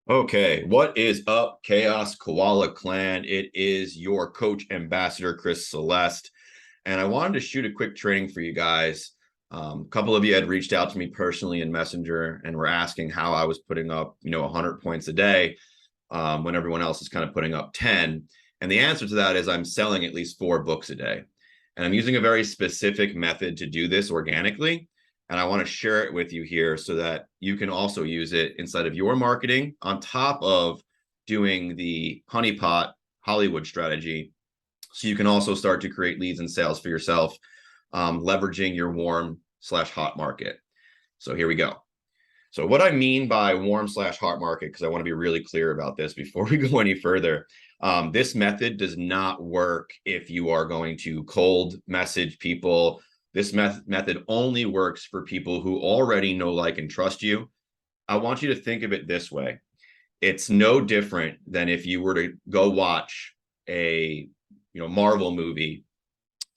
Okay, what is up, Chaos Koala Clan? It is your coach ambassador, Chris Celeste, and I wanted to shoot a quick training for you guys. A couple of you had reached out to me personally in Messenger and were asking how I was putting up, 100 points a day when everyone else is kind of putting up 10. And the answer to that is I'm selling at least 4 books a day. And I'm using a very specific method to do this organically. And I want to share it with you here so that you can also use it inside of your marketing on top of doing the honeypot Hollywood strategy. So you can also start to create leads and sales for yourself, leveraging your warm/hot market. So here we go. So what I mean by warm/hot market, because I want to be really clear about this before we go any further, this method does not work if you are going to cold message people. This method only works for people who already know, like, and trust you. I want you to think of it this way. It's no different than if you were to go watch a Marvel movie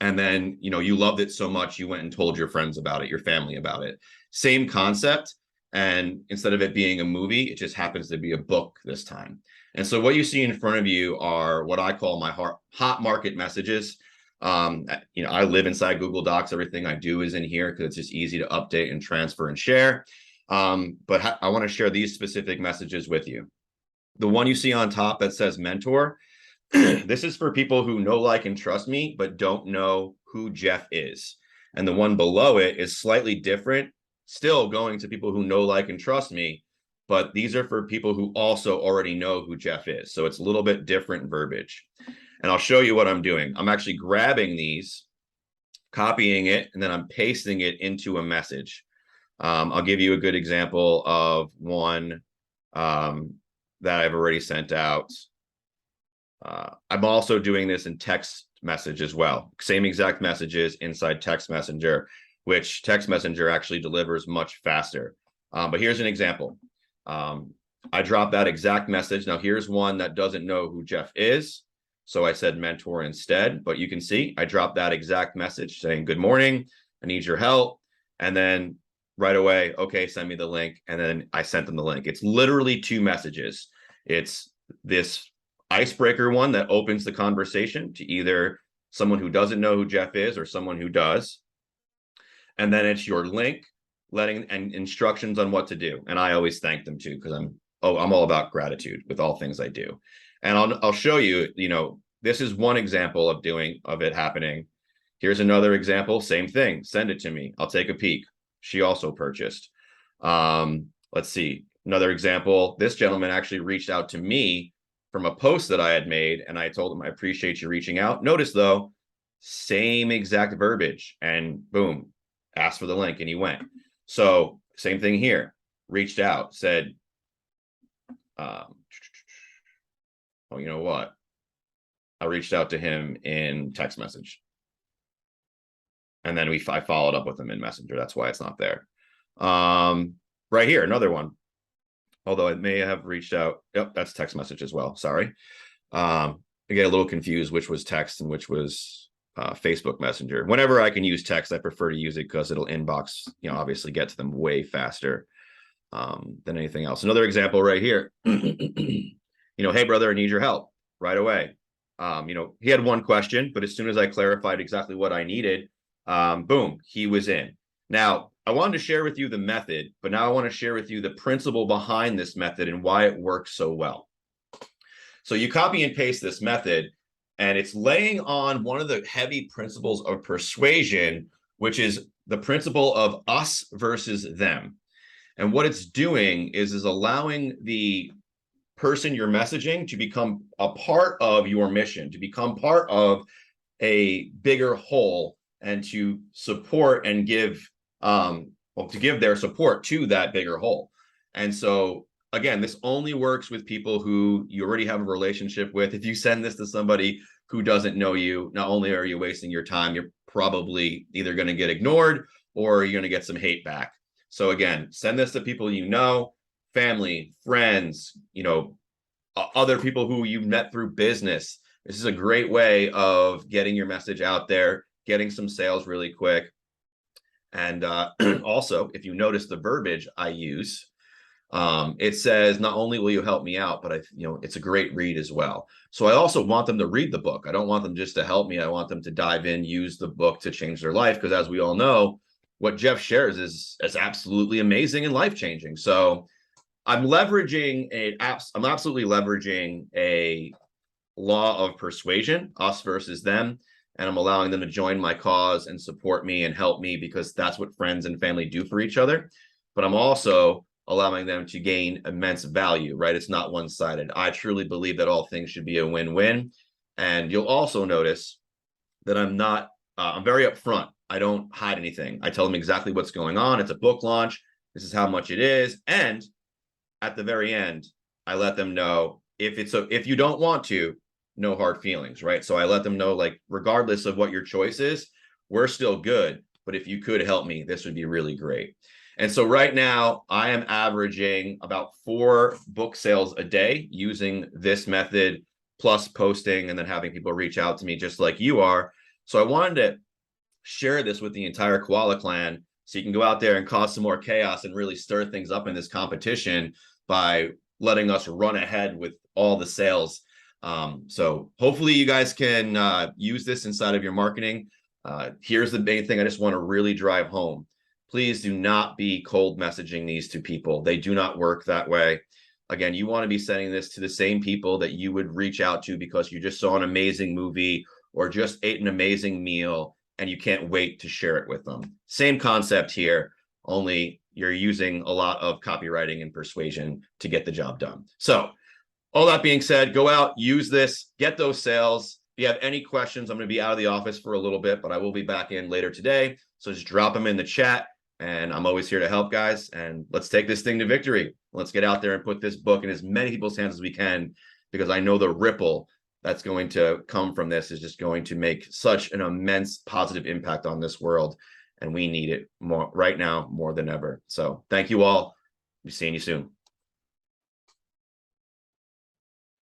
and then you loved it so much you went and told your friends about it, your family about it. Same concept. And instead of it being a movie, it just happens to be a book this time. And so what you see in front of you are what I call my hot market messages. I live inside Google Docs. Everything I do is in here because it's just easy to update and transfer and share. But I want to share these specific messages with you. The one you see on top that says mentor, this is for people who know, like, and trust me, but don't know who Jeff is. And the one below it is slightly different, still going to people who know, like, and trust me, but these are for people who also already know who Jeff is. So it's a little bit different verbiage. And I'll show you what I'm doing. I'm actually grabbing these, copying it, and then I'm pasting it into a message. I'll give you a good example of one that I've already sent out. I'm also doing this in text message as well. Same exact messages inside text messenger, which text messenger actually delivers much faster. But here's an example. I dropped that exact message. Now here's one that doesn't know who Jeff is. So I said mentor instead, but you can see I dropped that exact message saying, good morning, I need your help. And then right away, okay, send me the link. And then I sent them the link. It's literally 2 messages. It's this icebreaker one that opens the conversation to either someone who doesn't know who Jeff is or someone who does. And then it's your link letting and instructions on what to do. And I always thank them too, because I'm all about gratitude with all things I do. And I'll show you, this is one example of it happening. Here's another example, same thing. Send it to me. I'll take a peek. She also purchased. Let's see. Another example. This gentleman actually reached out to me from a post that I had made, and I told him, I appreciate you reaching out. Notice though, same exact verbiage, and boom, asked for the link and he went. So same thing here. Reached out, said, oh, you know what? I reached out to him in text message. And then I followed up with him in Messenger. That's why it's not there. Right here, another one. Although it may have reached out. Yep, that's text message as well. Sorry. I get a little confused which was text and which was Facebook Messenger. Whenever I can use text, I prefer to use it because it'll inbox, obviously get to them way faster than anything else. Another example right here. Hey, brother, I need your help right away. He had one question, but as soon as I clarified exactly what I needed, boom, he was in. Now, I wanted to share with you the method, but now I want to share with you the principle behind this method and why it works so well. So you copy and paste this method, and it's laying on one of the heavy principles of persuasion, which is the principle of us versus them. And what it's doing is allowing the person you're messaging to become a part of your mission, to become part of a bigger whole, and to support and give to give their support to that bigger whole. And so again, this only works with people who you already have a relationship with. If you send this to somebody who doesn't know you, not only are you wasting your time, you're probably either going to get ignored or you're going to get some hate back. So again, send this to people you know, family, friends, other people who you've met through business. This is a great way of getting your message out there, getting some sales really quick. And also, if you notice the verbiage I use, It says, not only will you help me out, but it's a great read as well. So I also want them to read the book. I don't want them just to help me. I want them to dive in, use the book to change their life. Because as we all know, what Jeff shares is absolutely amazing and life-changing. So I'm absolutely leveraging a law of persuasion, us versus them. And I'm allowing them to join my cause and support me and help me, because that's what friends and family do for each other. But I'm also allowing them to gain immense value, right? It's not one-sided. I truly believe that all things should be a win-win. And you'll also notice that I'm very upfront. I don't hide anything. I tell them exactly what's going on. It's a book launch. This is how much it is. And at the very end, I let them know if you don't want to, no hard feelings, right? So I let them know, like, regardless of what your choice is, we're still good. But if you could help me, this would be really great. And so right now I am averaging about 4 book sales a day using this method, plus posting and then having people reach out to me just like you are. So I wanted to share this with the entire Koala clan so you can go out there and cause some more chaos and really stir things up in this competition by letting us run ahead with all the sales. So hopefully you guys can use this inside of your marketing. Here's the main thing I just want to really drive home. Please do not be cold messaging these to people. They do not work that way. Again, you want to be sending this to the same people that you would reach out to because you just saw an amazing movie or just ate an amazing meal and you can't wait to share it with them. Same concept here, only you're using a lot of copywriting and persuasion to get the job done. So all that being said, go out, use this, get those sales. If you have any questions, I'm going to be out of the office for a little bit, but I will be back in later today. So just drop them in the chat, and I'm always here to help, guys. And let's take this thing to victory. Let's get out there and put this book in as many people's hands as we can, because I know the ripple that's going to come from this is just going to make such an immense positive impact on this world. And we need it more right now, more than ever. So thank you all. Be seeing you soon.